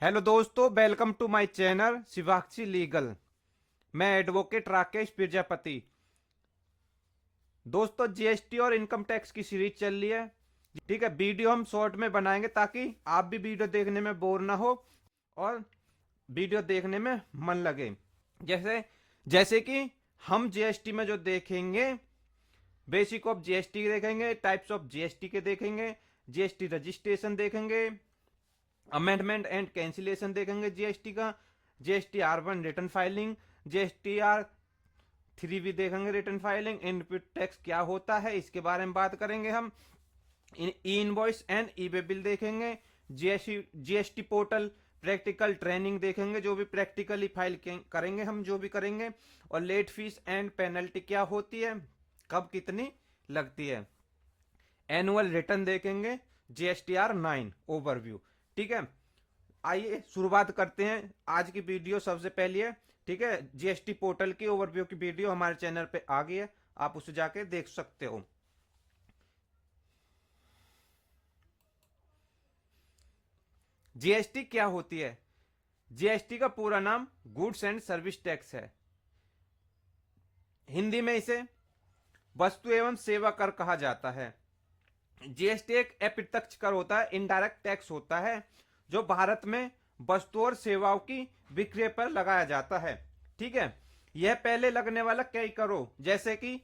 Hello दोस्तों, welcome to my channel Shivakshi Legal. मैं advocate Rakesh Prajapati. दोस्तों, जीएसटी और इनकम टैक्स की सीरीज चल रही है। ठीक है, वीडियो हम शॉर्ट में बनाएंगे ताकि आप भी वीडियो देखने में बोर ना हो और वीडियो देखने में मन लगे। जैसे जैसे कि हम जीएसटी में जो देखेंगे, बेसिक ऑफ जीएसटी देखेंगे, टाइप्स ऑफ जीएसटी के देखेंगे, जीएसटी रजिस्ट्रेशन देखेंगे, अमेंडमेंट एंड कैंसिलेशन देखेंगे जीएसटी का, GST R1 return filing, GST R3 भी देखेंगे रिटर्न फाइलिंग, इनपुट टैक्स क्या होता है इसके बारे में बात करेंगे हम, ई invoice and E way bill देखेंगे, जीएसटी पोर्टल प्रैक्टिकल ट्रेनिंग देखेंगे, जो भी प्रैक्टिकली फाइल करेंगे हम जो भी करेंगे, और लेट फीस एंड पेनल्टी क्या होती है, कब कितनी लगती है, एनुअल रिटर्न देखेंगे, GSTR 9 ओवरव्यू। ठीक है, आइए शुरुआत करते हैं। आज की वीडियो सबसे पहली है। ठीक है, जीएसटी पोर्टल की ओवरव्यू की वीडियो हमारे चैनल पे आ गई है, आप उसे जाके देख सकते हो। जीएसटी क्या होती है? जीएसटी का पूरा नाम गुड्स एंड सर्विस टैक्स है। हिंदी में इसे वस्तु एवं सेवा कर कहा जाता है। जीएसटी एक अप्रत्यक्ष कर होता है, इनडायरेक्ट टैक्स होता है, जो भारत में वस्तु और सेवाओं की विक्रय पर लगाया जाता है। ठीक है, यह पहले लगने वाला कई करों जैसे कि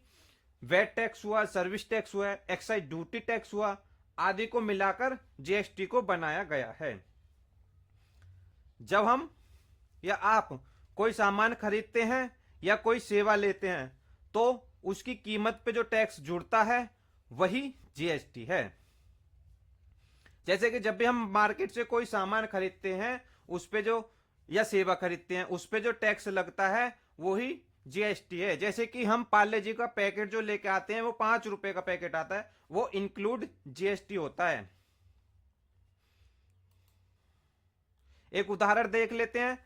वेट टैक्स हुआ, सर्विस टैक्स हुआ, एक्साइज ड्यूटी टैक्स हुआ आदि को मिलाकर जीएसटी को बनाया गया है। जब हम या आप कोई सामान खरीदते हैं या कोई सेवा लेते हैं तो उसकी कीमत पे जो टैक्स जुड़ता है वही जीएसटी है। जैसे कि जब भी हम मार्केट से कोई सामान खरीदते हैं उस पे जो या सेवा खरीदते हैं उस पे जो टैक्स लगता है वही जीएसटी है। जैसे कि हम पार्ले जी का पैकेट जो लेके आते हैं वो 5 रुपए का पैकेट आता है, वो इंक्लूड जीएसटी होता है। एक उदाहरण देख लेते हैं।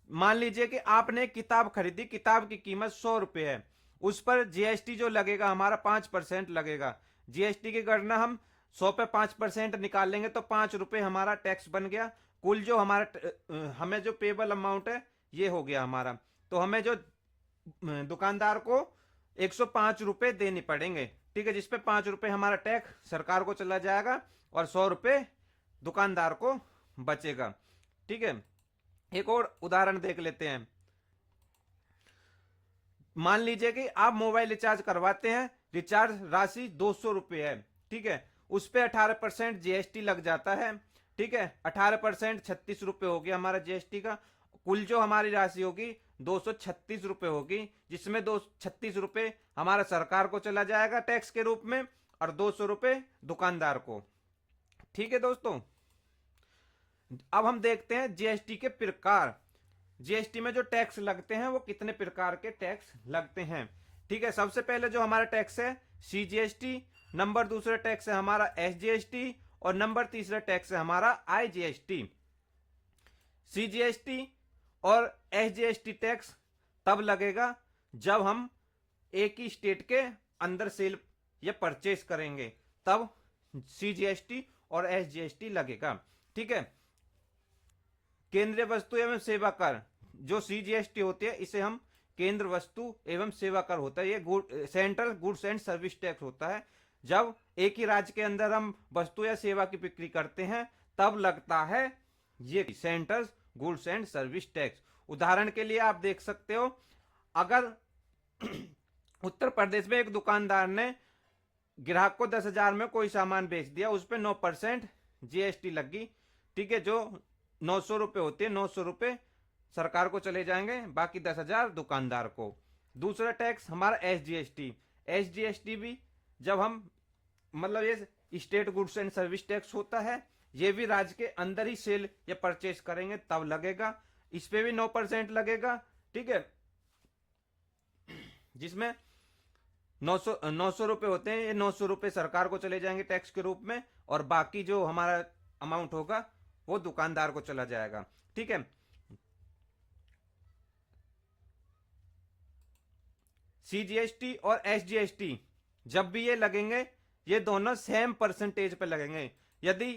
मान लीजिए कि आपने एक किताब खरीदी, किताब की कीमत 100 रुपए है, उस पर जीएसटी जो लगेगा हमारा 5% लगेगा। जीएसटी की गणना हम 100 पे 5% निकालेंगे तो 5 रुपए हमारा टैक्स बन गया। कुल जो हमारा हमें जो पेबल अमाउंट है ये हो गया हमारा। तो हमें जो दुकानदार को 105 रुपए देने पड़ेंगे। ठीक है, जिसपे 5 रुपए हमारा टैक्स सरकार को चला जाएगा और 100 रुपए दुकानदार को बचेगा। ठीक है, एक और उदाहरण देख लेते हैं। मान लीजिए कि आप मोबाइल रिचार्ज करवाते हैं, रिचार्ज राशि 200 रुपए है। ठीक है, उस पर 18% जीएसटी लग जाता है। ठीक है, 18% 36 रुपए हो गया हमारा जीएसटी का। कुल जो हमारी राशि होगी 236 रुपए होगी, जिसमें 236 रुपए हमारा सरकार को चला जाएगा टैक्स के रूप में और 200 रुपए दुकानदार को। ठीक है दोस्तों, अब हम देखते हैं जीएसटी के प्रकार। जीएसटी में जो टैक्स लगते हैं वो कितने प्रकार के टैक्स लगते हैं। ठीक है, सबसे पहले जो हमारा टैक्स है सीजीएसटी, नंबर दूसरा टैक्स है हमारा एसजीएसटी और नंबर तीसरा टैक्स है हमारा आईजीएसटी। सीजीएसटी और एसजीएसटी टैक्स तब लगेगा जब हम एक ही स्टेट के अंदर सेल या परचेस करेंगे, तब सीजीएसटी और एसजीएसटी लगेगा। ठीक है, केंद्रीय वस्तु एवं सेवा कर जो सीजीएसटी होती है इसे हम केंद्र वस्तु एवं सेवा कर होता है, ये central goods and service tax होता है। जब एक ही राज्य के अंदर हम वस्तु या सेवा की बिक्री करते हैं तब लगता है ये central goods and service tax. उदाहरण के लिए आप देख सकते हो, अगर उत्तर प्रदेश में एक दुकानदार ने ग्राहक को 10,000 में कोई सामान बेच दिया, उस पर 9% जीएसटी लगी। ठीक है, जो 900 रुपए होते हैं, 900 रुपए सरकार को चले जाएंगे, बाकी 10,000 दुकानदार को। दूसरा टैक्स हमारा एसजीएसटी। एसजीएसटी भी जब हम मतलब ये state goods and service tax होता है, ये भी राज्य के अंदर ही सेल या परचेस करेंगे तब लगेगा, इस पे भी 9% लगेगा। ठीक है, जिसमें 900 रुपए होते हैं, ये 900 रुपए सरकार को चले जाएंगे टैक्स के रूप में और बाकी जो हमारा अमाउंट होगा वो दुकानदार को चला जाएगा। ठीक है, सीजीएसटी और एसजीएसटी जब भी ये लगेंगे ये दोनों सेम परसेंटेज पे लगेंगे। यदि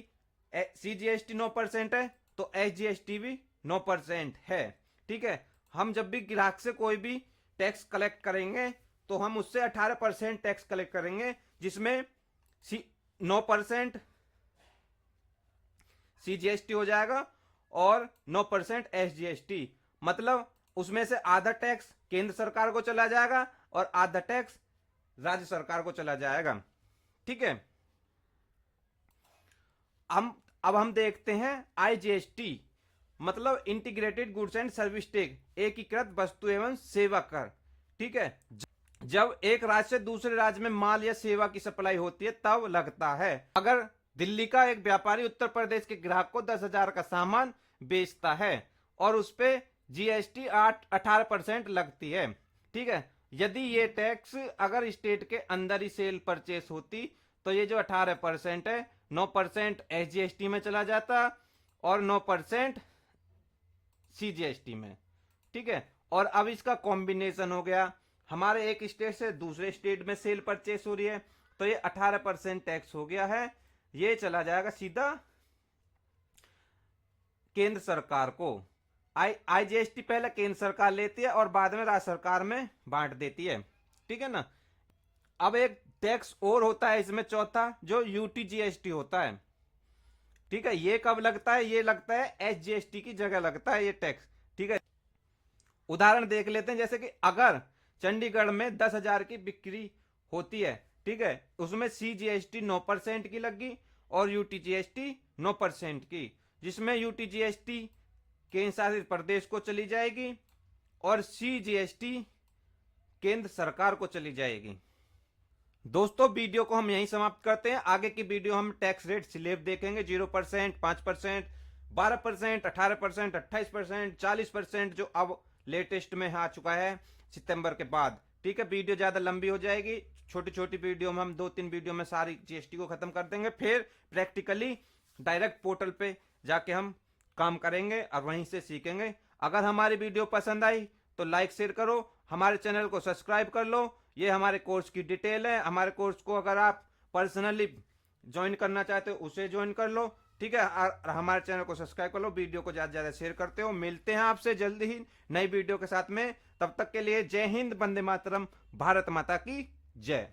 सीजीएसटी 9% है तो SGST भी 9% है। ठीक है, हम जब भी ग्राहक से कोई भी टैक्स कलेक्ट करेंगे तो हम उससे 18% टैक्स कलेक्ट करेंगे, जिसमें 9% CGST हो जाएगा और 9% SGST। मतलब उसमें से आधा टैक्स केंद्र सरकार को चला जाएगा और आधा टैक्स राज्य सरकार को चला जाएगा। ठीक है, अब हम देखते हैं IGST, मतलब integrated goods and service tax, एकीकृत वस्तु एवं सेवा कर। ठीक है, जब एक राज्य से दूसरे राज्य में माल या सेवा की सप्लाई होती है तब लगता है। अगर दिल्ली का एक व्यापारी उत्तर प्रदेश के ग्राहक को 10,000 का सामान बेचता है और उस पर GST 18% लगती है। ठीक है, यदि ये टैक्स अगर स्टेट के अंदर ही सेल परचेस होती तो ये जो 18% है 9% SGST में चला जाता और 9% CGST में। ठीक है, और अब इसका कॉम्बिनेशन हो गया, हमारे एक स्टेट से दूसरे स्टेट में सेल परचेस हो रही है तो ये 18% टैक्स हो गया है, ये चला जाएगा सीधा केंद्र सरकार को। IGST पहले केंद्र सरकार लेती है और बाद में राज्य सरकार में बांट देती है। ठीक है ना। अब एक टैक्स और होता है इसमें चौथा, जो UTGST होता है। ठीक है, ये कब लगता है? ये लगता है SGST की जगह लगता है ये टैक्स। ठीक है, उदाहरण देख लेते हैं, जैसे कि अगर चंडीगढ़ में 10,000 की बिक्री होती है, ठीक है, उसमें CGST 9% की लगी और UTGST 9% की, जिसमें UTGST केंद्र शासित प्रदेश को चली जाएगी और CGST केंद्र सरकार को चली जाएगी। दोस्तों, वीडियो को हम यहीं समाप्त करते हैं। आगे की वीडियो हम टैक्स रेट स्लैब देखेंगे, 0%, 5%, 12%, 18%, 28%, 40%, जो अब लेटेस्ट में आ चुका है सितंबर के बाद। ठीक है, वीडियो ज्यादा लंबी हो जाएगी, छोटी छोटी वीडियो में हम 2-3 वीडियो में सारी GST को खत्म कर देंगे, फिर प्रैक्टिकली डायरेक्ट पोर्टल पे जाके हम काम करेंगे और वहीं से सीखेंगे। अगर हमारी वीडियो पसंद आई तो लाइक शेयर करो, हमारे चैनल को सब्सक्राइब कर लो। ये हमारे कोर्स की डिटेल है। हमारे कोर्स को अगर आप पर्सनली ज्वाइन करना चाहते हो उसे ज्वाइन कर लो। ठीक है, हमारे चैनल को सब्सक्राइब कर लो, वीडियो को ज्यादा ज्यादा शेयर करते हो। मिलते हैं आपसे जल्दी ही नई वीडियो के साथ में, तब तक के लिए जय हिंद, वंदे मातरम, भारत माता की जय।